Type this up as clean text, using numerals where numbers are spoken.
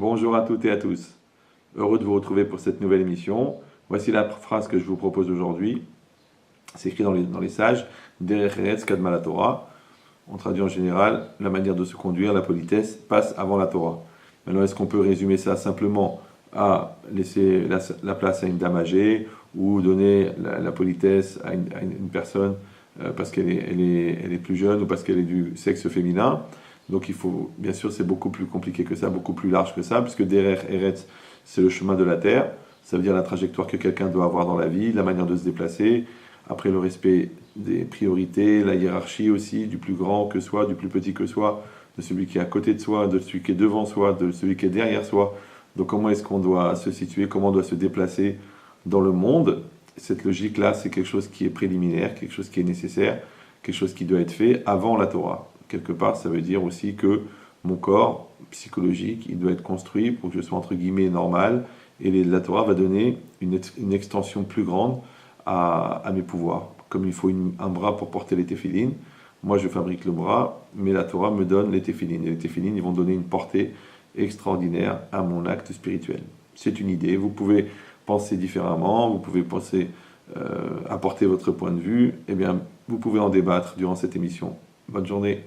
Bonjour à toutes et à tous. Heureux de vous retrouver pour cette nouvelle émission. Voici la phrase que je vous propose aujourd'hui. C'est écrit dans les sages, Derech Eretz Kadma la Torah. On traduit en général, la manière de se conduire, la politesse, passe avant la Torah. Maintenant, est-ce qu'on peut résumer ça simplement à laisser la place à une dame âgée ou donner la politesse à une personne parce qu'elle est plus jeune ou parce qu'elle est du sexe féminin? Donc il faut, bien sûr, c'est beaucoup plus compliqué que ça, beaucoup plus large que ça, puisque Derech Eretz, c'est le chemin de la terre. Ça veut dire la trajectoire que quelqu'un doit avoir dans la vie, la manière de se déplacer. Après, le respect des priorités, la hiérarchie aussi, du plus grand que soi, du plus petit que soi, de celui qui est à côté de soi, de celui qui est devant soi, de celui qui est derrière soi. Donc comment est-ce qu'on doit se situer, comment on doit se déplacer dans le monde? Cette logique-là, c'est quelque chose qui est préliminaire, quelque chose qui est nécessaire, quelque chose qui doit être fait avant la Torah. Quelque part, ça veut dire aussi que mon corps psychologique, il doit être construit pour que je sois entre guillemets normal, et la Torah va donner une extension plus grande à mes pouvoirs. Comme il faut un bras pour porter les téphilines, moi je fabrique le bras, mais la Torah me donne les téphilines. Et les téphilines, ils vont donner une portée extraordinaire à mon acte spirituel. C'est une idée, vous pouvez penser différemment, vous pouvez penser, apporter votre point de vue, eh bien vous pouvez en débattre durant cette émission. Bonne journée.